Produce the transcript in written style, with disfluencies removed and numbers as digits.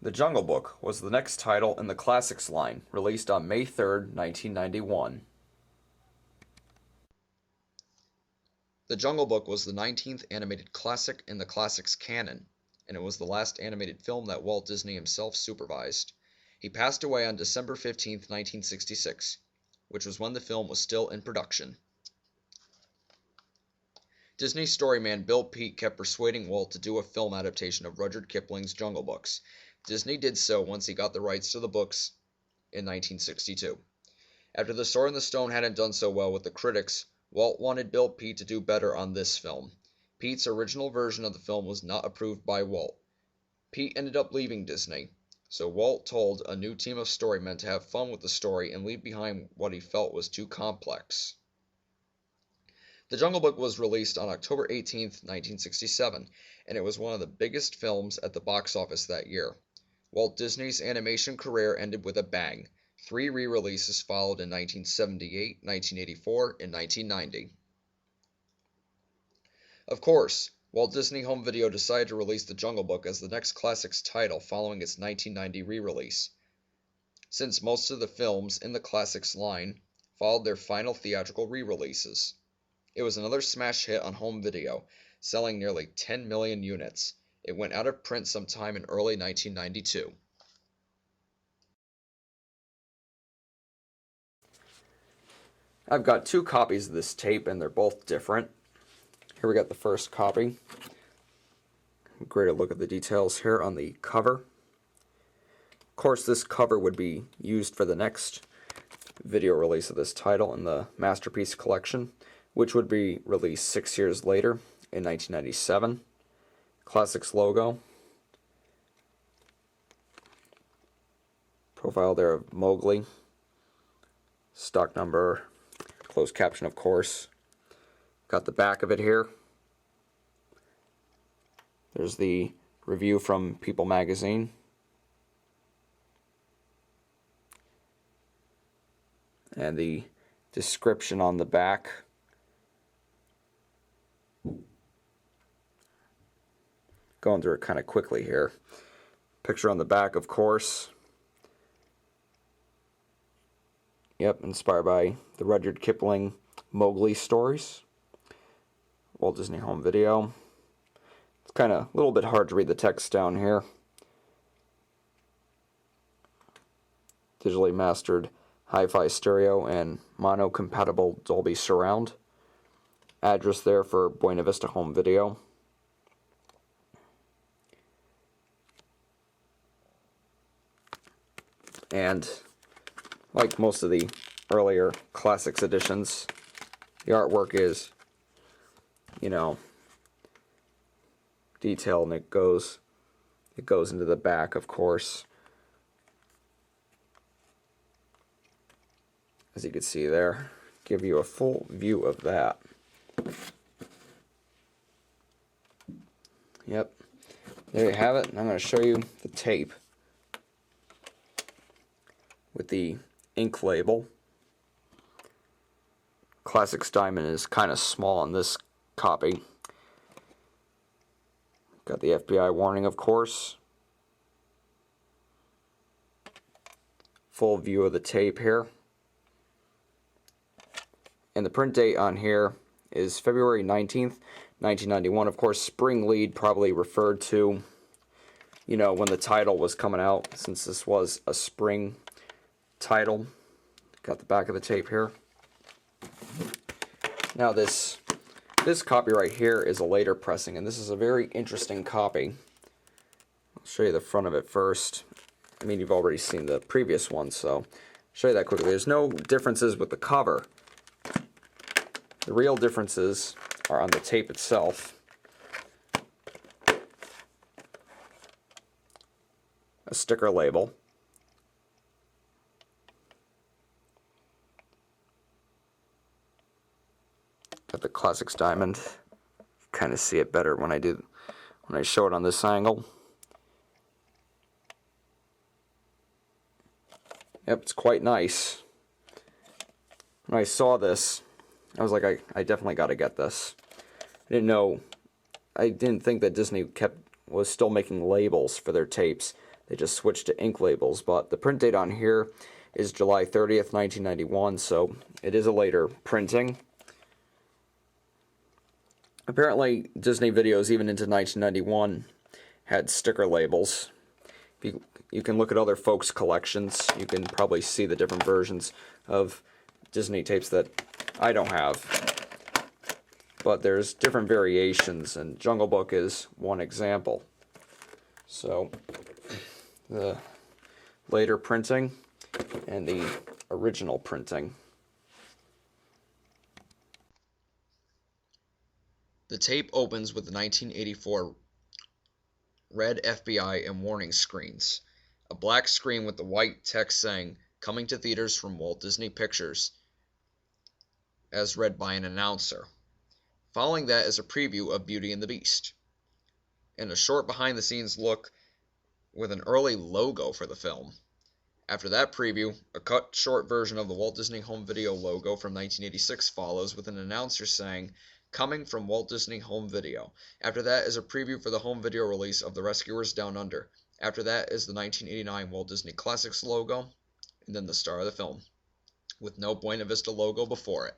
The Jungle Book was the next title in the Classics line, released on May 3rd, 1991. The Jungle Book was the 19th animated classic in the Classics canon, and it was the last animated film that Walt Disney himself supervised. He passed away on December 15th, 1966, which was when the film was still in production. Disney storyman Bill Peet kept persuading Walt to do a film adaptation of Rudyard Kipling's Jungle Books. Disney did so once he got the rights to the books in 1962. After The Sword in the Stone hadn't done so well with the critics, Walt wanted Bill Peet to do better on this film. Peet's original version of the film was not approved by Walt. Peet ended up leaving Disney, so Walt told a new team of storymen to have fun with the story and leave behind what he felt was too complex. The Jungle Book was released on October 18, 1967, and it was one of the biggest films at the box office that year. Walt Disney's animation career ended with a bang. 3 re-releases followed in 1978, 1984, and 1990. Of course, Walt Disney Home Video decided to release The Jungle Book as the next Classics title following its 1990 re-release, since most of the films in the Classics line followed their final theatrical re-releases. It was another smash hit on home video, selling nearly 10 million units. It went out of print sometime in early 1992. I've got 2 copies of this tape, and they're both different. Here we got the first copy. Great look at the details here on the cover. Of course, this cover would be used for the next video release of this title in the Masterpiece Collection, which would be released 6 years later in 1997. Classics logo. Profile there of Mowgli. Stock number. Closed caption, of course. Got the back of it here. There's the review from People magazine. And the description on the back. Going through it kind of quickly here. Picture on the back, of course. Yep, inspired by the Rudyard Kipling Mowgli stories. Walt Disney Home Video. It's kind of a little bit hard to read the text down here. Digitally mastered hi-fi stereo and mono-compatible Dolby Surround. Address there for Buena Vista Home Video. And like most of the earlier Classics editions, the artwork is, detailed, and it goes into the back, of course, as you can see there. Give you a full view of that. Yep, there you have it. And I'm going to show you the tape with the ink label. Classics diamond is kind of small on this copy. Got the FBI warning, of course. Full view of the tape here. And the print date on here is February 19th, 1991. Of course, spring lead probably referred to, when the title was coming out, since this was a spring title. Got the back of the tape here. Now this copy right here is a later pressing, and this is a very interesting copy. I'll show you the front of it first. I mean, you've already seen the previous one, so I'll show you that quickly. There's no differences with the cover. The real differences are on the tape itself. A sticker label. Got the Classics diamond. Kind of see it better when I show it on this angle. Yep, it's quite nice. When I saw this, I was like, I definitely got to get this. I didn't think that Disney was still making labels for their tapes. They just switched to ink labels, but the print date on here is July 30th, 1991, so it is a later printing. Apparently, Disney videos, even into 1991, had sticker labels. You can look at other folks' collections. You can probably see the different versions of Disney tapes that I don't have. But there's different variations, and Jungle Book is one example. So, the later printing and the original printing. The tape opens with the 1984 red FBI and warning screens. A black screen with the white text saying, "Coming to theaters from Walt Disney Pictures," as read by an announcer. Following that is a preview of Beauty and the Beast, and a short behind-the-scenes look with an early logo for the film. After that preview, a cut short version of the Walt Disney Home Video logo from 1986 follows with an announcer saying, "Coming from Walt Disney Home Video." After that is a preview for the home video release of The Rescuers Down Under. After that is the 1989 Walt Disney Classics logo, and then the star of the film, with no Buena Vista logo before it.